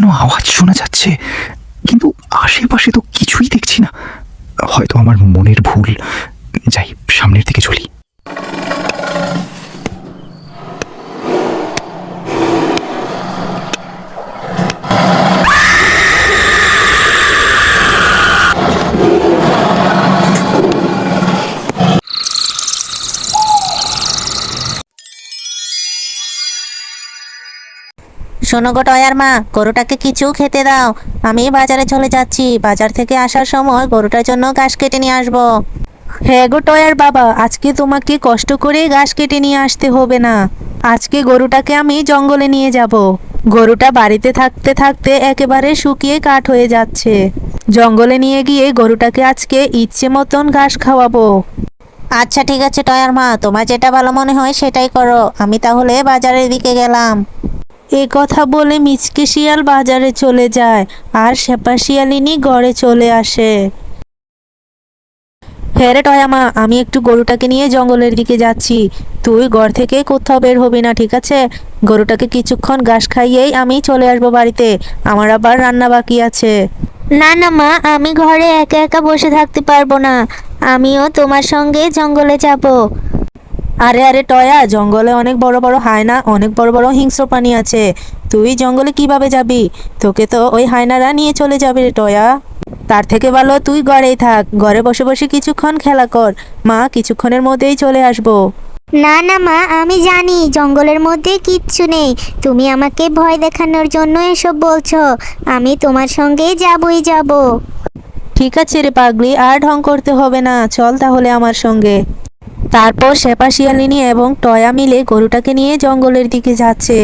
যেন আওয়াজ শোনা যাচ্ছে, কিন্তু আশেপাশে তো কিছুই দেখছি না। হয়তো আমার মনের ভুল। যাই, সামনের দিকে চলি। শোনো গো টয়ার মা, গরুটাকে কিছু খেতে দাও। আমি বাজারে চলে যাচ্ছি, বাজার থেকে আসার সময় গরুটার জন্য ঘাস কেটে নিয়ে আসবো। হ্যাঁ গো টয়ার বাবা, আজকে তোমাকে কষ্ট করে ঘাস কেটে নিয়ে আসতে হবে না। আজকে গরুটাকে আমি জঙ্গলে নিয়ে যাব। গরুটা বাড়িতে থাকতে থাকতে একেবারে শুকিয়ে কাঠ হয়ে যাচ্ছে। জঙ্গলে নিয়ে গিয়ে গরুটাকে আজকে ইচ্ছে মতন ঘাস খাওয়াবো। আচ্ছা ঠিক আছে টয়ার মা, তোমার যেটা ভালো মনে হয় সেটাই করো। আমি তাহলে বাজারের দিকে গেলাম। এ কথা বলে মিচকে শিয়াল বাজারে চলে যায়, আর শেপা শিয়ালিনী ঘরে চলে আসে। হ্যাঁ রে টয়া মা, আমি একটু গরুটাকে নিয়ে জঙ্গলের দিকে যাচ্ছি। তুই ঘর থেকে কোথাও বের হবি না, ঠিক আছে? গরুটাকে কিছুক্ষণ ঘাস খাইয়েই আমি চলে আসবো বাড়িতে। আমার আবার রান্না বাকি আছে। না না মা, আমি ঘরে একা একা বসে থাকতে পারবো না। আমিও তোমার সঙ্গে জঙ্গলে যাব। আরে আরে টয়া, জঙ্গলে অনেক বড় বড় হায়না, অনেক বড় বড় হিংস্র প্রাণী আছে। তুই জঙ্গলে কিভাবে যাবি? তোকে তো ওই হায়নারা নিয়ে চলে যাবে রে টয়া। তার থেকে ভালো তুই ঘরেই থাক, ঘরে বসে বসে কিছুক্ষণ খেলা কর। মা কিছুক্ষণের মধ্যেই চলে আসবো। না না মা, আমি জানি জঙ্গলের মধ্যে কিচ্ছু নেই। তুমি আমাকে ভয় দেখানোর জন্য এসব বলছো। আমি তোমার সঙ্গে যাবই যাব। ঠিক আছে রে পাগলি, আর ঢং করতে হবে না, চল তাহলে আমার সঙ্গে। তারপর শেপা শিয়ালিনী এবং টয়া মিলে গরুটাকে নিয়ে জঙ্গলের দিকে যাচ্ছে।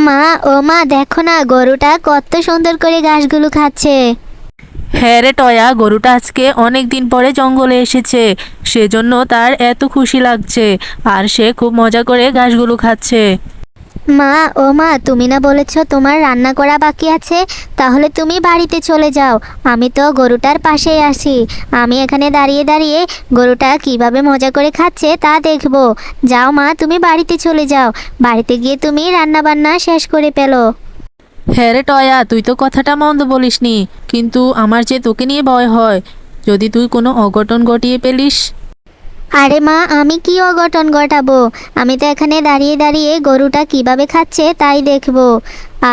মা, ও মা, দেখো না গরুটা কত সুন্দর করে ঘাসগুলো খাচ্ছে। হ্যাঁ রে টয়া, গরুটা আজকে অনেক দিন পরে জঙ্গলে এসেছে, সেজন্য তার এত খুশি লাগছে। আর সে খুব মজা করে ঘাসগুলো খাচ্ছে। মা, ও মা, তুমি না বলেছো তোমার রান্না করা বাকি আছে? তাহলে তুমি বাড়িতে চলে যাও। আমি তো গরুটার পাশেই আছি। আমি এখানে দাঁড়িয়ে দাঁড়িয়ে গরুটা কিভাবে মজা করে খাচ্ছে তা দেখবো। যাও মা, তুমি বাড়িতে চলে যাও। বাড়িতে গিয়ে তুমি রান্না বান্না শেষ করে ফেলো। হ্যাঁ রে টয়া, তুই তো কথাটা মন্দ বলিসনি, কিন্তু আমার যে তোকে নিয়ে ভয় হয়, যদি তুই কোনো অঘটন ঘটিয়ে ফেলিস। আরে মা, আমি কি অঘটন ঘটাবো? আমি তো এখানে দাঁড়িয়ে দাঁড়িয়ে গরুটা কিভাবে খাচ্ছে তাই দেখবো।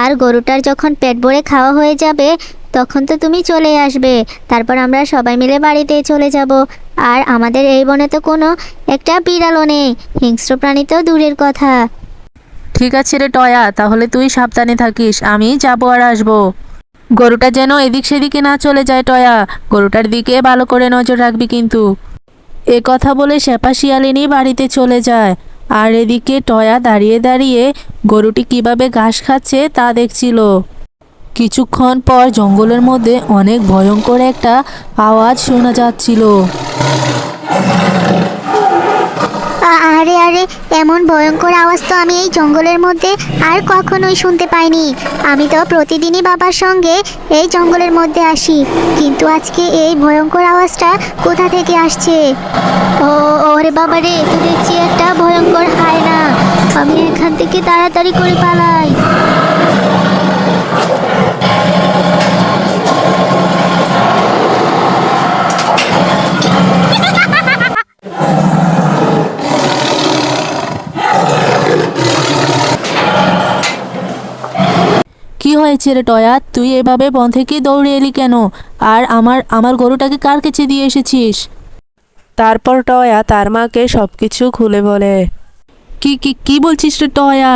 আর গরুটার যখন পেট ভরে খাওয়া হয়ে যাবে তখন তো তুমি চলে আসবে। তারপর আমরা সবাই মিলে বাড়িতে চলে যাব। আর আমাদের এই বনে তো কোনো একটা বিড়ালও নেই, হিংস্র প্রাণী তো দূরের কথা। ঠিক আছে রে টয়া, তাহলে তুই সাবধানে থাকিস, আমি যাবো আর আসবো। গরুটা যেন এদিক সেদিকে না চলে যায় টয়া, গরুটার দিকে ভালো করে নজর রাখবি কিন্তু। এ কথা বলে শেপা শিয়ালিনী বাড়িতে চলে যায়, আর এদিকে টয়া দাঁড়িয়ে দাঁড়িয়ে গরুটি কিভাবে ঘাস খাচ্ছে তা দেখছিল। কিছুক্ষণ পর জঙ্গলের মধ্যে অনেক ভয়ঙ্কর একটা আওয়াজ শোনা যাচ্ছিল। আরে আরে, এমন ভয়ঙ্কর আওয়াজ তো আমি এই জঙ্গলের মধ্যে আর কখনোই শুনতে পাইনি। আমি তো প্রতিদিনই বাবার সঙ্গে এই জঙ্গলের মধ্যে আসি, কিন্তু আজকে এই ভয়ঙ্কর আওয়াজটা কোথা থেকে আসছে? ও, ওরে বাবা রে, তো দেখছি একটা ভয়ঙ্কর হায়না। আমি এখান থেকে তাড়াতাড়ি করে পালাই। কি হয়েছে রে টয়া, তুই এভাবে বন থেকে দৌড়ে এলি কেন? আর আমার গরুটাকে কার কাছে দিয়ে এসেছিস? তারপর টয়া তার মাকে সবকিছু খুলে বলে। কি কি কি বলছিস রে টয়া?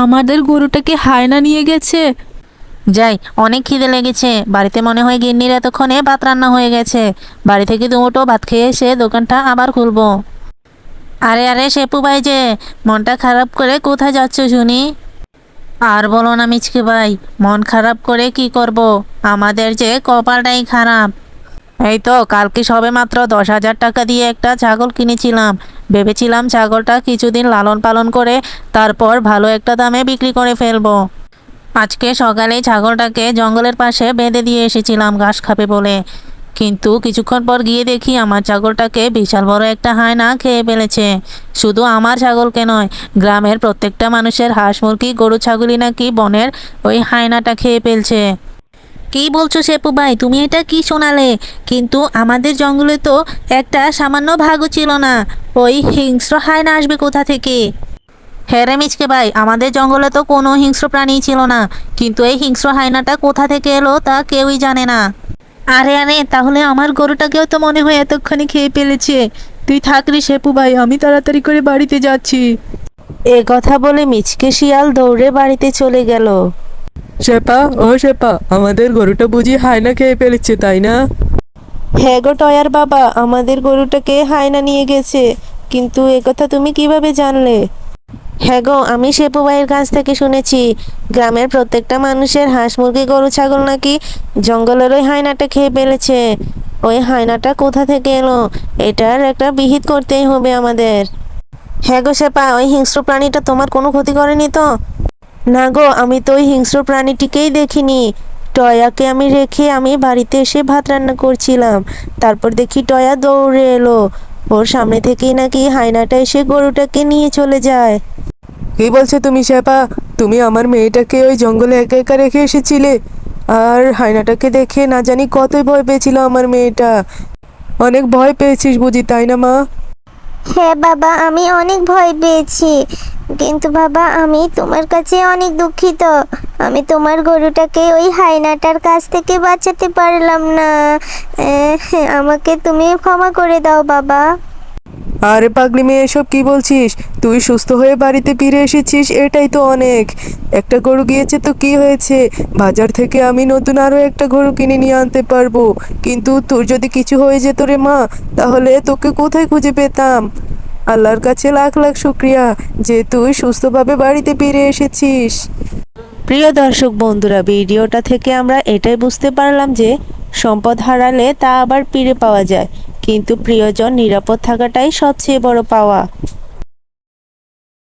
আমাদের গরুটাকে হায়না নিয়ে গেছে? যাই, অনেক খিদে লেগেছে, বাড়িতে মনে হয় গিন্নির এতক্ষণে ভাত রান্না হয়ে গেছে। বাড়ি থেকে দুটো ভাত খেয়ে এসে দোকানটা আবার খুলবো। আরে আরে শেপু ভাই যে, মনটা খারাপ করে কোথায় যাচ্ছ শুনি? আর বলো না মিচকে ভাই, মন খারাপ করে কি করব, আমাদের যে কপালটাই খারাপ। এই তো কালকে সবে মাত্র 10,000 টাকা দিয়ে একটা ছাগল কিনেছিলাম। ভেবেছিলাম ছাগলটা কিছুদিন লালন পালন করে তারপর ভালো একটা দামে বিক্রি করে ফেলবো। আজকে সকালে ছাগলটাকে জঙ্গলের পাশে বেঁধে দিয়ে এসেছিলাম ঘাস খাবে বলে, কিন্তু কিছুক্ষণ পর গিয়ে দেখি আমার ছাগলটাকে বিশাল বড় একটা হায়না খেয়ে ফেলেছে। শুধু আমার ছাগলকে নয়, গ্রামের প্রত্যেকটা মানুষের হাঁস মুরগি গরু ছাগলই নাকি বনের ওই হায়নাটা খেয়ে ফেলছে। কি বলছো শেপু ভাই, তুমি এটা কি শোনালে? কিন্তু আমাদের জঙ্গলে তো একটা সামান্য ভাগও ছিল না, ওই হিংস্র হায়না আসবে কোথা থেকে? হ্যাঁ রে মিচকে ভাই, আমাদের জঙ্গলে তো কোনো হিংস্র প্রাণী ছিল না, কিন্তু এই হিংস্র হায়নাটা কোথা থেকে এলো তা কেউই জানে না। আরে আরে, তাহলে আমার গরুটাকেও তো মনে হয় এতক্ষণে খেয়ে ফেলেছে। তুই থাক রে শেপু ভাই, আমি তাড়াতাড়ি করে বাড়িতে যাচ্ছি। এ কথা বলে মিচকে শিয়াল দৌড়ে বাড়িতে চলে গেল। শেপা, ও শেপা, আমাদের গরুটা বুঝি হায়না খেয়ে ফেলেছে, তাই না? হ্যাঁ গো টয়ার বাবা, আমাদের গরুটাকে হায়না নিয়ে গেছে। কিন্তু একথা তুমি কিভাবে জানলে? হ্যাঁ গো, আমি শেপু ভাইয়ের কাছ থেকে শুনেছি গ্রামের প্রত্যেকটা মানুষের হাঁস মুরগি গরু ছাগল নাকি জঙ্গলের ওই হায়নাটা খেয়ে ফেলেছে। ওই হায়নাটা কোথা থেকে এলো, এটার একটা বিহিত করতেই হবে আমাদের। হ্যাঁ গো শেপা, ওই হিংস্র প্রাণীটা তোমার কোনো ক্ষতি করেনি তো? না গো, আমি তো ওই হিংস্র প্রাণীটিকেই দেখিনি। টয়াকে আমি রেখে আমি বাড়িতে এসে ভাত রান্না করছিলাম, তারপর দেখি টয়া দৌড়ে এলো। ওর সামনে থেকেই নাকি হায়নাটা এসে গরুটাকে নিয়ে চলে যায়। কি বলছো তুমি শেপা? তুমি আমার মেয়েটাকে ওই জঙ্গলে একা একা রেখে এসেছিলে, আর হায়নাটাকে দেখে না জানি কতই ভয় পেয়েছিল আমার মেয়েটা। অনেক ভয় পেয়েছিস বুঝি, তাই না মা? হ্যাঁ বাবা, আমি অনেক ভয় পেয়েছি, কিন্তু বাবা আমি তোমার কাছে অনেক দুঃখিত। আমি তোমার গরুটাকে ওই হায়নাটার কাছ থেকে বাঁচাতে পারলাম না। আমাকে তুমি ক্ষমা করে দাও বাবা। আরে পাগলি মেয়ে, এসব কি বলছিস? তুই সুস্থ হয়ে বাড়িতে ফিরে এসেছিস, এটাই তো অনেক। একটা গরু গিয়েছে তো কি হয়েছে? বাজার থেকে আমি নতুন আরো একটা গরু কিনে নিয়ে আনতে পারবো। কিন্তু তোর যদি কিছু হয়ে যেত রে মা, তাহলে তোকে কোথায় খুঁজে পেতাম? আল্লাহর কাছে লাখ লাখ শুক্রিয়া যে তুই সুস্থভাবে বাড়িতে ফিরে এসেছিস। প্রিয় দর্শক বন্ধুরা, ভিডিওটা থেকে আমরা এটাই বুঝতে পারলাম যে সম্পদ হারালে তা আবার ফিরে পাওয়া যায়, কিন্তু প্রিয়জন নিরাপদ থাকাটাই সবচেয়ে বড় পাওয়া।